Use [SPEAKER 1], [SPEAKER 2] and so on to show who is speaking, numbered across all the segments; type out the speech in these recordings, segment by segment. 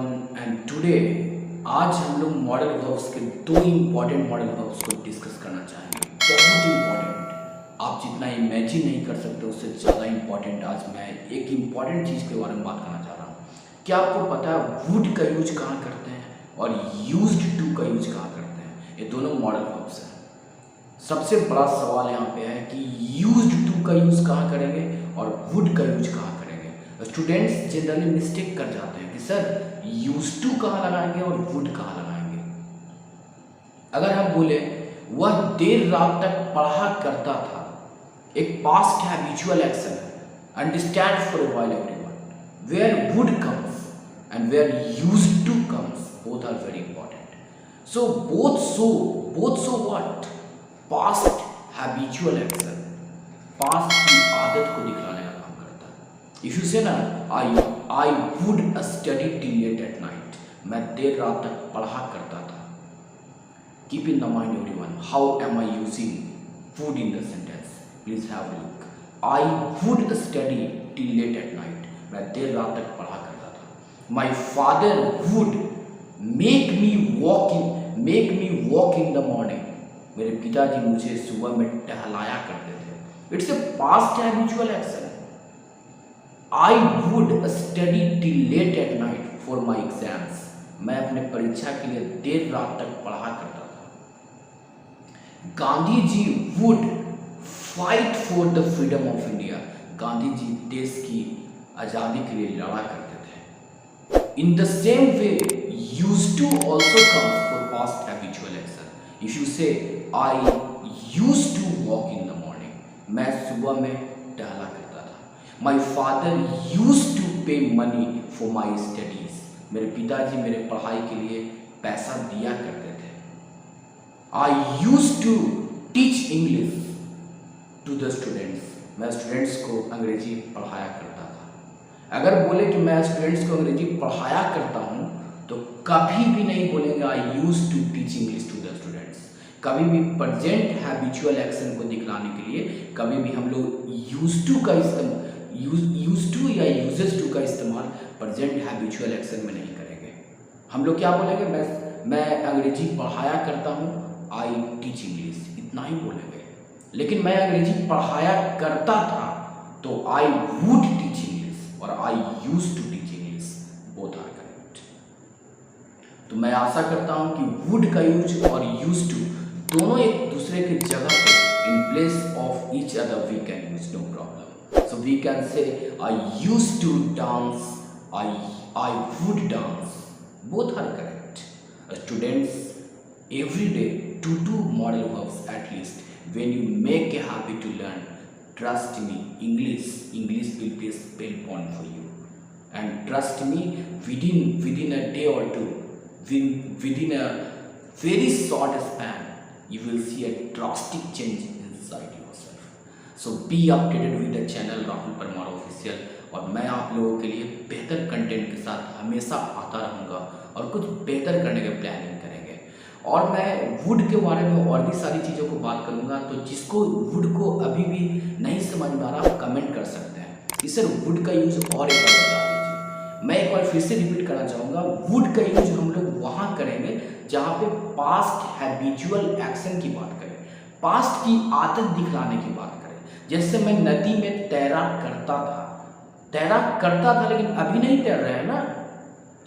[SPEAKER 1] And today आज हम लोग मॉडल वर्ब्स के दो इम्पॉर्टेंट मॉडल वर्ब्स को डिस्कस करना चाहेंगे। बहुत इम्पॉर्टेंट, आप जितना इमेजिन नहीं कर सकते उससे ज़्यादा इम्पॉर्टेंट आज मैं एक इम्पॉर्टेंट चीज़ के बारे में बात करना चाह रहा हूँ। क्या आपको पता है वुड का यूज कहाँ करते हैं और यूज्ड टू का यूज कहाँ करते हैं? ये दोनों मॉडल वर्ब्स हैं। सबसे बड़ा सवाल यहाँ पे है कि यूज्ड टू का यूज कहाँ करेंगे और वुड का यूज कहाँ करेंगे। स्टूडेंट्स जनरली मिस्टेक कर जाते हैं कि सर यूज टू कहाँ लगाएंगे और वुड कहाँ लगाएंगे। अगर हम बोले वह देर रात तक पढ़ा करता था, एक पास्ट हैबिचुअल एक्शन है, understand for a while everyone. Where would comes and where used to comes both are very important. So both so what, past habitual action past की आदत को दिखलाने का काम करता है। इफ यू से ना I would study till late at night, मैं देर रात तक पढ़ा करता था। Keep in the mind everyone, how am I using would in the sentence? Please have a look. I would study till late at night, मैं देर रात तक पढ़ा करता था। My father would make me walk in the morning, मेरे पिताजी मुझे सुबह में टहलाया करते थे। It's a past habitual action. I would study till late at night for my exams, मैं अपने परीक्षा के लिए देर रात तक पढ़ा करता था। Gandhi ji would fight for the freedom of India, Gandhi ji देश की आज़ादी के लिए लड़ा करते थे। In the same way used to also comes for past habitual action. If you say I used to walk in the morning, मैं सुबह में टहला करता था। My father used to pay money for my studies, मेरे पिताजी मेरे पढ़ाई के लिए पैसा दिया करते थे। I used to teach English to the students, मैं स्टूडेंट्स को अंग्रेजी पढ़ाया करता था। अगर बोले कि मैं स्टूडेंट्स को अंग्रेजी पढ़ाया करता हूँ तो कभी भी नहीं बोलेंगे I used to teach English to the students. कभी भी प्रेजेंट हैबिचुअल एक्शन को दिखलाने के लिए कभी भी हम लोग यूज्ड टू का इस्तेमाल यूज्ड टू या यूजेस टू का इस्तेमाल प्रेजेंट हैबिचुअल एक्शन में नहीं करेंगे। हम लोग क्या बोलेंगे, मैं अंग्रेजी पढ़ाया करता हूँ, आई टीच इंग्लिश, इतना ही बोलेंगे। लेकिन मैं अंग्रेजी पढ़ाया करता था तो आई वुड टीच इंग्लिश और I used to teach English, both are correct. तो मैं आशा करता हूँ कि वुड का यूज और यूज्ड टू दोनों एक दूसरे की जगह पे in place of each other we can use, no problem. So we can say I used to dance, I would dance. Both are correct. Students, every day two model verbs at least. When you make a habit to learn, trust me, English will be a spell point for you. And trust me, within a day or two, within a very short span, you will see a drastic change inside yourself. So be updated with the channel Rahul Parmar official, और मैं आप लोगों के लिए बेहतर content के साथ हमेशा आता रहूँगा और कुछ बेहतर करने की प्लानिंग करेंगे। और मैं वुड के बारे में और भी सारी चीज़ों को बात करूँगा, तो जिसको वुड को अभी भी नहीं समझ में आ रहा आप कमेंट कर सकते हैं कि सर वुड का यूज और एक बार बता दीजिए। मैं एक बार फिर से रिपीट करना चाहूँगा, वुड का यूज हम लोग वहाँ करेंगे जहाँ पे पास्ट हैबिचुअल एक्शन की बात करें, पास्ट की आदत दिखलाने की बात करें। जैसे मैं नदी में तैराक करता था लेकिन अभी नहीं तैर रहे हैं ना,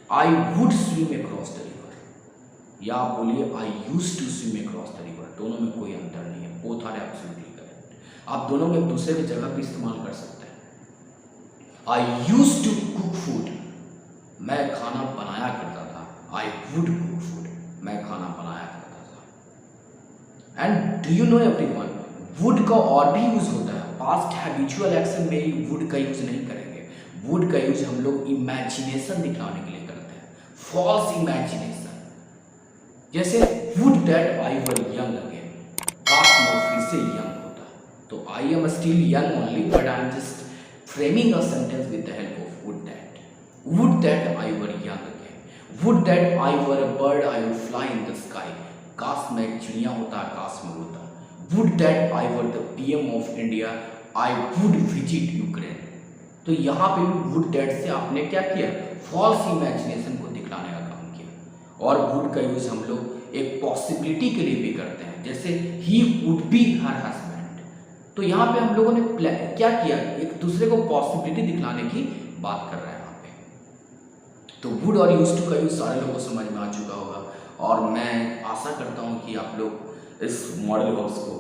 [SPEAKER 1] I would swim across the river, या आप बोलिए I used to swim across the river, दोनों में कोई अंतर नहीं है, बोथ आर एब्सोल्युटली करेक्ट। आप दोनों में एक दूसरे की जगह पे इस्तेमाल कर सकते हैं। I used to cook food, मैं खाना बनाया करता था, आई वुड कुक फूड, मैं खाना बनाया करता था। And do you know everyone, would का और भी यूज होता है। पास्ट हैबिचुअल एक्शन में ही वुड का यूज नहीं करेंगे। वुड का यूज हम लोग इमेजिनेशन दिखाने के लिए करते हैं, फॉल्स इमेजिनेशन। जैसे would that I were young again, काश मैं फिर से यंग होता, तो I am still young only but I am just framing a sentence with the help of would that I were young again. Would that I were a bird I would fly in the sky, काश मैं एक चिड़िया होता, आकाश में उड़ता। Would that I were the PM of India, I would visit Ukraine. तो यहाँ पे भी would that से आपने क्या किया, फॉल्स इमेजिनेशन को दिखला और वुड का यूज़ हम लोग एक पॉसिबिलिटी के लिए भी करते हैं, जैसे he would be her husband. तो यहाँ पे हम लोगों ने क्या किया, एक दूसरे को पॉसिबिलिटी दिखलाने की बात कर रहे हैं यहाँ पे। तो वुड और यूज टू का यूज सारे लोगों को समझ में आ चुका होगा, और मैं आशा करता हूँ कि आप लोग इस मॉडल वर्ब्स को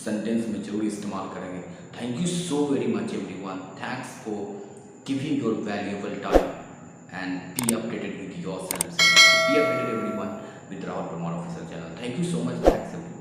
[SPEAKER 1] सेंटेंस में जरूर इस्तेमाल करेंगे। Thank you so very much everyone, thanks for giving your valuable time and be updated with yourselves. Be updated everyone with Rahul Parmar official channel. Thank you so much. Thanks everyone.